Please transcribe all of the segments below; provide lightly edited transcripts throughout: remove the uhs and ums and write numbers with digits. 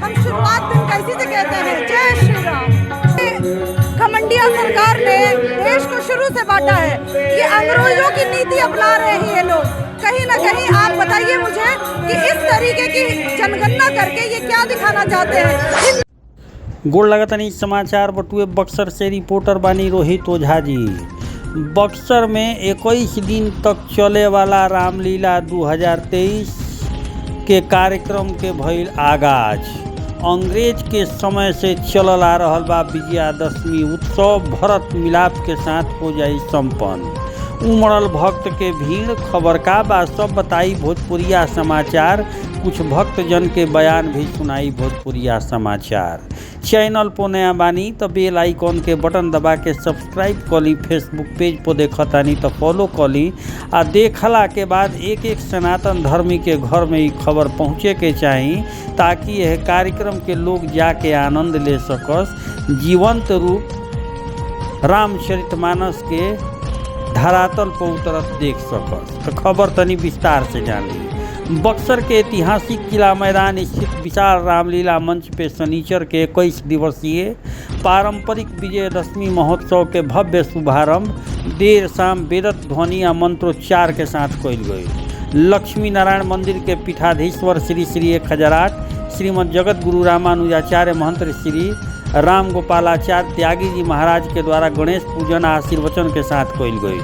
हम शुरुआत दिन कैसी से कहते हैं, जय श्री राम। खमंडिया सरकार ने देश को शुरू से बांटा है, ये अंग्रेजों की नीति अपना रहे हैं ये लोग। कहीं ना कहीं आप बताइए मुझे कि इस तरीके की जनगणना करके ये क्या दिखाना चाहते हैं। गोड़ लगतनी समाचार बटुए बक्सर से रिपोर्टर बानी रोहित ओझा जी। बक्सर में 21 दिन तक चले वाला रामलीला 2023 के कार्यक्रम के भइल आगाज। अंग्रेज के समय से चलल आ रहल बा विजयादशमी उत्सव भरत मिलाप के साथ हो जाई संपन्न। उमड़ल भक्त के भीड़, खबर का बा सब बताई भोजपुरिया समाचार, कुछ भक्तजन के बयान भी सुनाई भोजपुरिया समाचार। चैनल पर नया बानी तो बेल आइकॉन के बटन दबा के सब्सक्राइब कर ली, फेसबुक पेज पर देखतानी तो फॉलो कर ली। आ देखला के बाद एक एक सनातन धर्मी के घर में ही खबर पहुँचे के चाही, ताकि यह कार्यक्रम के लोग जाके आनंद ले सकस, जीवंत रूप रामचरितमानस के धरातल पर उतरत देख सकस। तो खबर तनी विस्तार से जान ली। बक्सर के ऐतिहासिक किला मैदान स्थित विशाल रामलीला मंच पे शनिचर के 21 दिवसीय पारंपरिक विजयदशमी महोत्सव के भव्य शुभारंभ देर शाम वेदत ध्वनि या मंत्रोच्चार के साथ कइल गई। लक्ष्मी नारायण मंदिर के पीठाधीश्वर श्री श्री 1008 श्रीमद जगत गुरु रामानुजाचार्य महंत श्री राम गोपालाचार्य त्यागी जी महाराज के द्वारा गणेश पूजन आशीर्वचन के साथ कइल गई,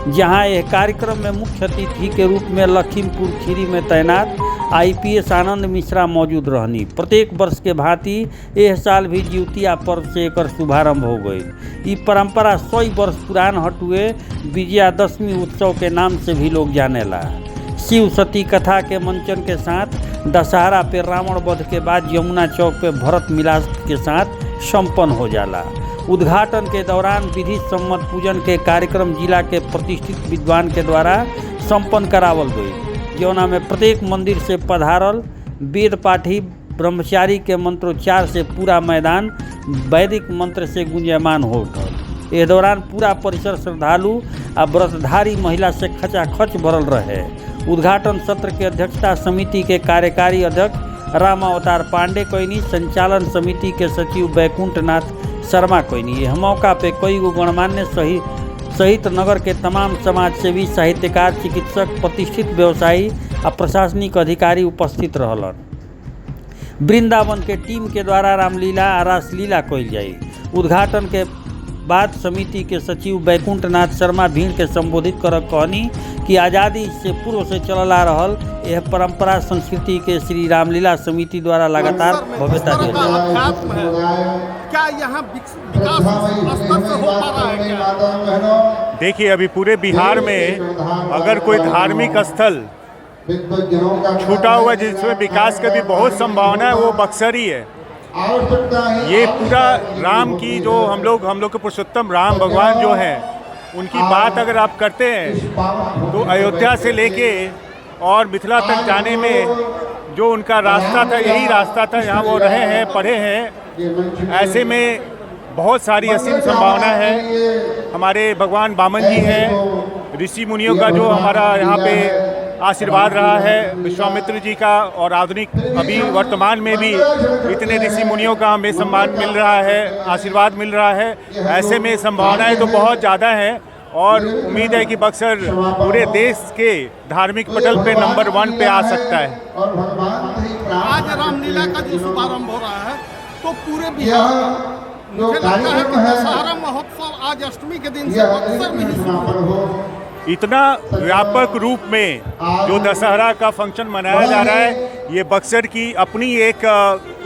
जहां यह कार्यक्रम में मुख्य अतिथि के रूप में लखीमपुर खीरी में तैनात IPS आनंद मिश्रा मौजूद रहनी। प्रत्येक वर्ष के भांति यह साल भी जिउतिया पर्व से एकर शुभारंभ हो गई। ये परंपरा 100 वर्ष पुरान हटुए विजयादशमी उत्सव के नाम से भी लोग जानेला। शिव सती कथा के मंचन के साथ दशहरा पे रावण वध के बाद यमुना चौक पे भरत मिलाप के साथ संपन्न हो जाला। उद्घाटन के दौरान विधि सम्मत पूजन के कार्यक्रम जिला के प्रतिष्ठित विद्वान के द्वारा संपन्न करावल गई, जौना में प्रत्येक मंदिर से पधारल वेद पाठी ब्रह्मचारी के मंत्रोच्चार से पूरा मैदान वैदिक मंत्र से गुंजयमान हो उठल। इस दौरान पूरा परिसर श्रद्धालु आ व्रतधारी महिला से खचाखच भरल रहे। उद्घाटन सत्र के अध्यक्षता समिति के कार्यकारी अध्यक्ष रामावतार पांडे कोइनी, संचालन समिति के सचिव बैकुंठनाथ शर्मा कोइनी। यह मौका पे कई गो गणमान्य सहित नगर के तमाम समाजसेवी, साहित्यकार, चिकित्सक, प्रतिष्ठित व्यवसायी और प्रशासनिक अधिकारी उपस्थित रहलन। वृंदावन के टीम के द्वारा रामलीला और रासलीला कइल जाई। उद्घाटन के बाद समिति के सचिव बैकुंठनाथ शर्मा भीड़ के संबोधित कर कहनी कि आज़ादी से पूर्व से चलल आ रहल यह परंपरा संस्कृति के श्री रामलीला समिति द्वारा लगातार भव्यता दी क्या यहाँ विकास स्तर से हो पा रहा है क्या? देखिए, अभी पूरे बिहार में अगर कोई धार्मिक स्थल छूटा हुआ जिसमें विकास की भी बहुत संभावना है, वो बक्सर ही है। ये पूरा राम की जो हम लोग के पुरुषोत्तम राम भगवान जो हैं, उनकी बात अगर आप करते हैं तो अयोध्या से लेके और मिथिला तक जाने में जो उनका रास्ता था, यही रास्ता था, यहाँ वो रहे हैं, पढ़े हैं। ऐसे में बहुत सारी असीम संभावना है। हमारे भगवान वामन जी हैं, ऋषि मुनियों का जो हमारा यहाँ पे आशीर्वाद रहा है, विश्वामित्र जी का, और आधुनिक अभी वर्तमान में भी इतने ऋषि मुनियों का हमें सम्मान मिल रहा है, आशीर्वाद मिल रहा है। ऐसे में संभावनाएं तो बहुत ज़्यादा हैं और उम्मीद है कि बक्सर पूरे देश के धार्मिक पटल पे नंबर 1 पे आ सकता है। आज रामलीला का जो शुभारंभ हो रहा है तो पूरे बिहार मुझे लगता है कि दशहरा महोत्सव आज अष्टमी के दिन से बक्सर में ही शुरू हो। इतना व्यापक रूप में जो दशहरा का फंक्शन मनाया जा रहा है, ये बक्सर की अपनी एक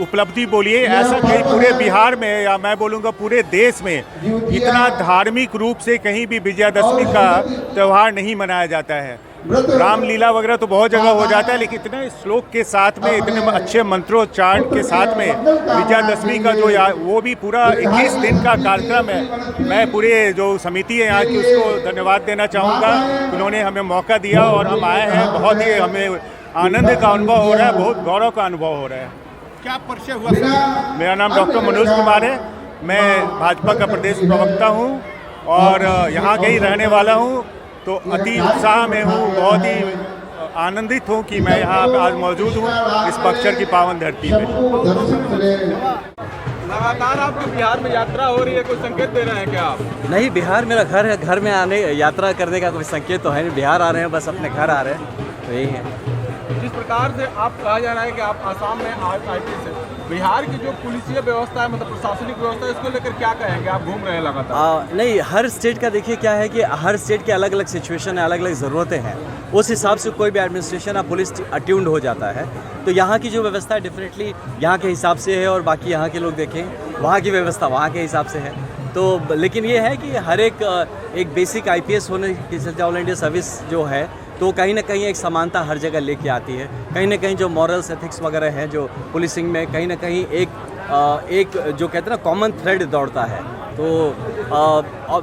उपलब्धि बोलिए। ऐसा कहीं पूरे बिहार में या मैं बोलूँगा पूरे देश में इतना धार्मिक रूप से कहीं भी विजयादशमी का त्यौहार नहीं मनाया जाता है। रामलीला वगैरह तो बहुत जगह हो जाता है, लेकिन इतने श्लोक के साथ में, इतने अच्छे मंत्रोच्चार के साथ में विजयादशमी का जो वो भी पूरा 21 दिन का कार्यक्रम है। मैं पूरे जो समिति है यहाँ की उसको धन्यवाद देना चाहूँगा। उन्होंने हमें मौका दिया और हम आए हैं। बहुत ही हमें आनंद का अनुभव हो रहा है, बहुत गौरव का अनुभव हो रहा है। क्या परिचय हुआ? मेरा नाम डॉक्टर मनोज कुमार है। मैं भाजपा का प्रदेश प्रवक्ता हूँ और यहाँ के ही रहने वाला हूँ। तो अति उत्साह में हूँ, बहुत ही आनंदित हूँ कि मैं यहाँ आज मौजूद हूँ इस बक्सर की पावन धरती पे। लगातार आपकी बिहार में यात्रा हो रही है, कोई संकेत दे रहे हैं क्या आप? नहीं, बिहार मेरा घर है, घर में आने यात्रा करने का कोई संकेत तो है नहीं। बिहार आ रहे हैं, बस अपने घर आ रहे हैं, तो यही है। जिस प्रकार से आप कहा जा रहा है कि आप आसाम में IPS है, बिहार की जो पुलिसिया व्यवस्था है, मतलब प्रशासनिक व्यवस्था है, इसको लेकर क्या कहेंगे? आप घूम रहे हैं लगातार। नहीं, हर स्टेट का देखिए क्या है कि हर स्टेट के अलग अलग सिचुएशन है, अलग अलग ज़रूरतें हैं। उस हिसाब से कोई भी एडमिनिस्ट्रेशन या पुलिस अट्यून्ड हो जाता है। तो यहाँ की जो व्यवस्था है डेफिनेटली यहाँ के हिसाब से है, और बाकी यहाँ के लोग देखें वहाँ की व्यवस्था वहाँ के हिसाब से है। तो लेकिन ये है कि हर एक बेसिक IPS होने के चलते ऑल इंडिया सर्विस जो है, तो कहीं ना कहीं एक समानता हर जगह लेके आती है। कहीं ना कहीं जो मॉरल्स एथिक्स वगैरह हैं जो पुलिसिंग में, कहीं ना कहीं एक जो कहते हैं ना कॉमन थ्रेड दौड़ता है। तो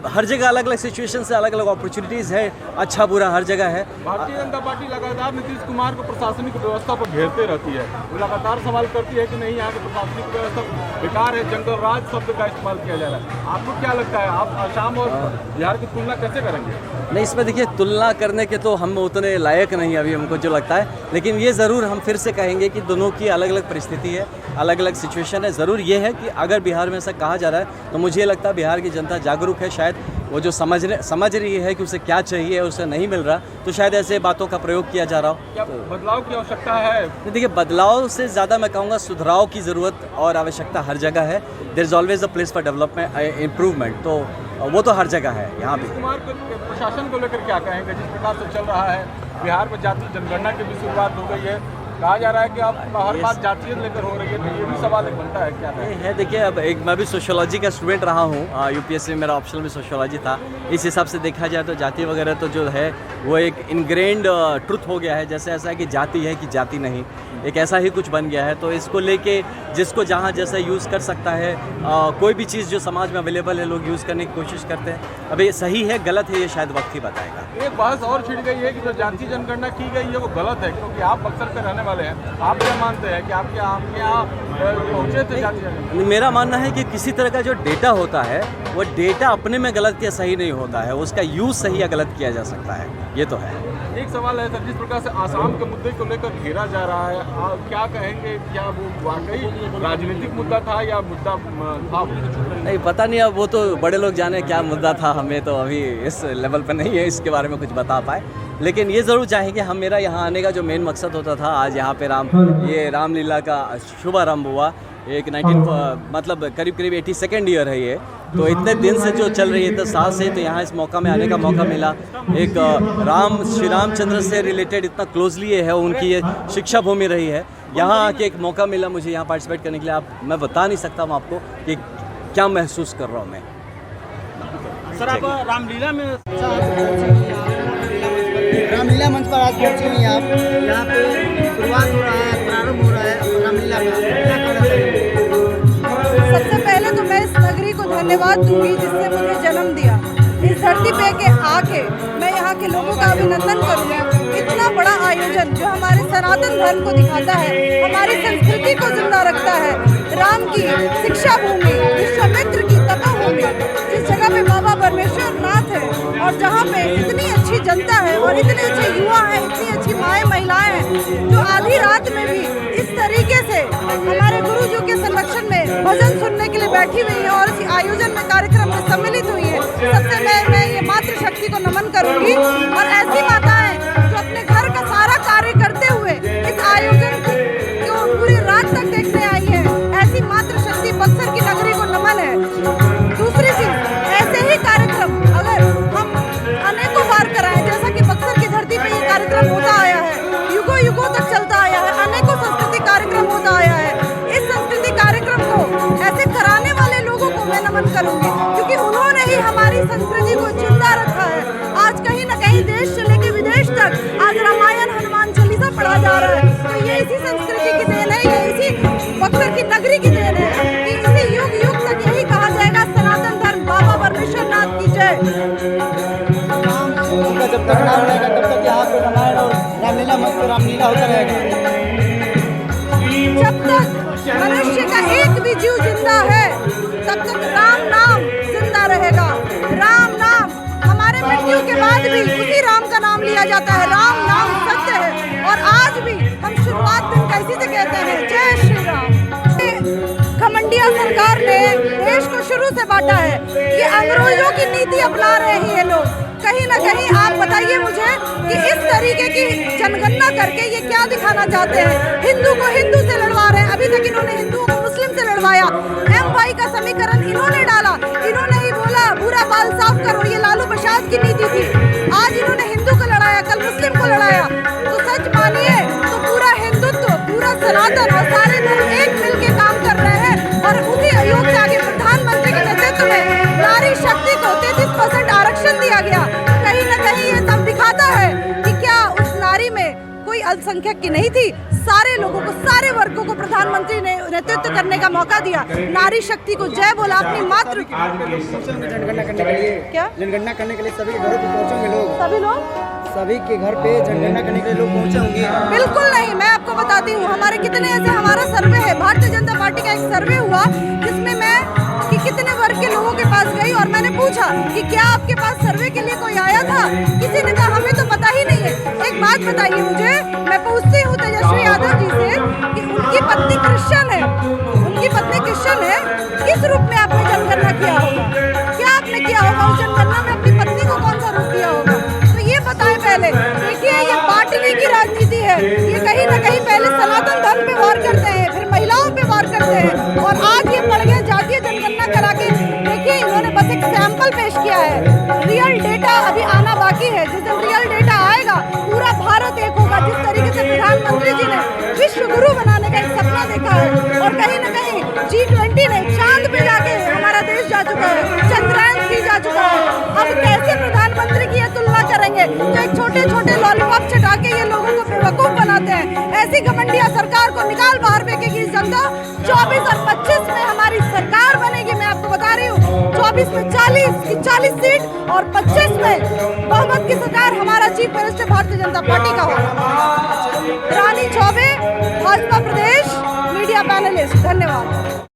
हर जगह अलग अलग सिचुएशन से अलग अलग अपॉर्चुनिटीज़ है, अच्छा बुरा हर जगह है। भारतीय जनता पार्टी लगातार नीतीश कुमार को प्रशासनिक व्यवस्था पर घेरते रहती है, वो लगातार सवाल करती है कि नहीं, यहाँ की प्रशासनिक व्यवस्था बेकार है, जंगल राज शब्द का इस्तेमाल किया जा रहा है। आपको क्या लगता है, आप आसाम और बिहार की तुलना कैसे करेंगे? नहीं, इसमें देखिए तुलना करने के तो हम उतने लायक नहीं अभी, हमको जो लगता है। लेकिन ये ज़रूर हम फिर से कहेंगे कि दोनों की अलग अलग परिस्थिति है, अलग अलग सिचुएशन है। ज़रूर ये है कि अगर बिहार में ऐसा कहा जा रहा है तो मुझे लगता है बिहार की जनता जागरूक है। शायद वो जो समझ रही है कि उसे क्या चाहिए, उसे नहीं मिल रहा, तो शायद ऐसे बातों का प्रयोग किया जा रहा हो। क्या बदलाव की आवश्यकता है? देखिए, बदलाव से ज़्यादा मैं कहूँगा सुधाराव की ज़रूरत और आवश्यकता हर जगह है। There is always a place for development, improvement, तो वो तो हर जगह है यहाँ भी। कुमार के प्रशासन को लेकर क्या कहेंगे? जिस प्रकार से चल रहा है, बिहार में जातीय जनगणना की भी शुरुआत हो गई है, कहा जा रहा है कि अब हर बात जातीय लेकर हो रही है, तो ये भी सवाल एक बनता है, क्या है? देखिए, अब मैं भी सोशियोलॉजी का स्टूडेंट रहा हूँ, UPSC में मेरा ऑप्शनल में सोशियोलॉजी था। इस हिसाब से देखा जाए तो जाति वगैरह तो जो है वो एक इनग्रेन्ड ट्रुथ हो गया है, जैसे ऐसा है कि जाति है कि जाति नहीं, एक ऐसा ही कुछ बन गया है। तो इसको लेके जिसको जहाँ जैसा यूज़ कर सकता है, कोई भी चीज़ जो समाज में अवेलेबल है लोग यूज़ करने की कोशिश करते हैं। अब ये सही है गलत है, ये शायद वक्त ही बताएगा। एक बहस और छिड़ गई है कि जो जातीय जनगणना की गई है वो गलत है, क्योंकि आप बक्सर के रहने वाले हैं। आप क्या मानते हैं कि आपके यहाँ पहुँचे थे जातीय जनगणना? मेरा मानना है कि किसी तरह का जो डेटा होता है वो डेटा अपने में गलत या सही नहीं होता है, उसका यूज़ सही या गलत किया जा सकता है, ये तो है। एक सवाल है सर, जिस प्रकार से आसाम के मुद्दे को लेकर घेरा जा रहा है, आप क्या कहेंगे? क्या वो वाकई राजनीतिक मुद्दा था या मुद्दा था? नहीं पता नहीं, अब वो तो बड़े लोग जाने क्या मुद्दा था, हमें तो अभी इस लेवल पर नहीं है इसके बारे में कुछ बता पाए। लेकिन ये ज़रूर चाहेंगे, हम मेरा यहाँ आने का जो मेन मकसद होता था, आज यहाँ पे रामलीला का शुभारंभ हुआ। एक 19 मतलब करीब 82nd ईयर है ये, तो इतने दिन से जो चल रही है, इतने साल से, तो यहाँ इस मौका में आने का मौका मिला। एक श्री रामचंद्र से रिलेटेड इतना क्लोजली ये है, उनकी ये शिक्षा भूमि रही है। यहाँ आके एक मौका मिला मुझे यहाँ पार्टिसिपेट करने के लिए। मैं बता नहीं सकता हूँ आपको कि क्या महसूस कर रहा हूँ मैं। सर, आप रामलीला में रामलीला मंच पर आज पहुंचे हुए हैं आप, यहाँ पे शुरुआत हो रहा है, प्रारंभ हो रहा है रामलीला का, क्या कहना चाहिए? सबसे पहले तो मैं इस नगरी को धन्यवाद दूंगी जिसने मुझे जन्म दिया। इस धरती पे के आके मैं यहाँ के लोगों का अभिनंदन करूँगी। इतना बड़ा आयोजन जो हमारे सनातन धर्म को दिखाता है, हमारी संस्कृति को जिंदा रखता है। राम की शिक्षा भूमि, विश्वामित्र की तपोभूमि, जिस जगह पे बाबा परमेश्वर नाथ है और जहाँ पे इतनी अच्छी जनता है और इतने अच्छे युवा हैं, इतनी अच्छी माएँ महिलाएं हैं जो आधी रात में भी इस तरीके से हमारे गुरु जी के संरक्षण में भजन सुनने के लिए बैठी हुई है और इस आयोजन में कार्यक्रम में सम्मिलित हुई है। सबसे मैं ये मातृशक्ति को नमन करूंगी और ऐसी माताएं जो अपने घर का सारा कार्य करते हुए इस आयोजन को पूरी रात तक देखने आई है, ऐसी मातृशक्ति बक्सर की नगरी को नमन है। दूसरी चीज, ऐसे ही कार्यक्रम अगर हम अनेकों बार कराएं, जैसा कि बक्सर की धरती पे ये कार्यक्रम होता आया है, युगों युगों तक चलता आया है, अनेकों सांस्कृतिक कार्यक्रम होता आया है। इस सांस्कृतिक कार्यक्रम को ऐसे कराने वाले लोगों को मैं नमन करूंगी, क्योंकि उन्होंने ही हमारी संस्कृति को जिंदा रखा है। आज कहीं न कहीं देश से लेकर विदेश तक आज रामायण हनुमान चालीसा पढ़ा जा रहा है, तो ये इसी संस्कृति की देन है, ये इसी बक्सर की नगरी की देन है कि इसी युग युग तक यही कहा जाएगा, सनातन धर्म बाबा परमेश्वर नाथ की जय। जब तक नाम रहेगा तब तक यहाँ पे रामायण और रामलीला मंच पर रामलीला होता रहेगा। जब तक मनुष्य का एक भी जीव जिंदा है तब तक राम नाम जिंदा रहेगा। राम नाम, हमारे मृत्यु के बाद भी उसी राम का नाम लिया जाता है। राम नाम सत्य है। से बांटा है। ये अंग्रेजों की नीति अपना रहे हैं ये लोग। कहीं ना कहीं आप बताइए मुझे कि इस तरीके की जनगणना करके ये क्या दिखाना चाहते हैं। हिंदू को हिंदू से लड़वा रहे हैं। अभी तक इन्होंने हिंदुओं को मुस्लिम से लड़वाया। MY का समीकरण इन्होंने डाला। इन्होंने ही बोला बुरा बाल साफ करो, ये लालू प्रसाद की नीति थी। आज इन्होंने हिंदू को लड़ाया, कल मुस्लिम को लड़ाया। तो सच मानिए तो पूरा हिंदुत्व, पूरा सनातन और सारे धर्म एक मिल के काम कर रहे हैं। और उसी योग से आगे प्रधानमंत्री के नेतृत्व में नारी शक्ति को 33% आरक्षण दिया गया। कहीं ना कहीं ये सब दिखाता है कि क्या उस नारी में कोई अल्पसंख्यक की नहीं थी। सारे लोगों को, सारे वर्गों को प्रधानमंत्री ने नेतृत्व करने का मौका दिया। नारी शक्ति को जय बोला अपनी मातृ। जनगणना करने के लिए क्या जनगणना करने के लिए सभी के घरों पे पहुंचेंगे लोग? सभी लोग सभी के घर पे जनगणना करने के लिए लोग पहुंचे होंगे? बिल्कुल नहीं। मैं आपको बताती हूँ हमारे कितने ऐसे, हमारा सर्वे है, भारतीय जनता पार्टी का एक सर्वे हुआ जिसमें मैं कि कितने वर्ग के लोगों के पास गई और मैंने पूछा कि क्या आपके पास सर्वे के लिए कोई आया था। किसी ने कहा हमें तो पता ही नहीं है। एक बात बताइए मुझे, मैं पूछती हूँ तेजस्वी यादव जी से कि उनकी पत्नी क्रिश्चियन है, उनकी पत्नी क्रिश्चियन है, किस रूप में आपने जनगणना किया होगा? क्या आपने किया होगा उस जनगणना में? अपनी पत्नी को कौन सा रूप दिया होगा? तो ये बताएं पहले। देखिए ये बांटने की राजनीति है। ये कहीं ना कहीं पहले सनातन धर्म पे वार करते हैं, फिर महिलाओं पे वार करते हैं और आज ये पड़ गए जातीय जनगणना करा के। देखिए इन्होंने बस एक सैंपल पेश किया है। रियल डेटा अभी आना बाकी है। जिस दिन रियल डेटा आएगा पूरा भारत एक होगा। जिस तरीके से प्रधानमंत्री जी ने विश्व गुरु बनाने का एक सपना देखा है और कहीं ना कहीं G20 ने चांद पे जाके हमारा देश जा चुका है, चंद्रयान 3 जा चुका है। अब कैसे प्रधानमंत्री की ये तुलना करेंगे जो एक छोटे छोटे लॉलीपॉप चटा के ये लोगों को बेवकूफ बनाते हैं। ऐसी घमंडिया सरकार को निकाल बाहर फेंकेगी जनता। 24 और 25 में हमारी सरकार बनेगी। मैं आपको बता रही हूँ 24 में 40 सीट और 25 में बहुमत की सरकार हमारा chief minister Bharatiya Janata party का होगा। रानी चौबे, भाजपा प्रदेश मीडिया पैनलिस्ट। धन्यवाद।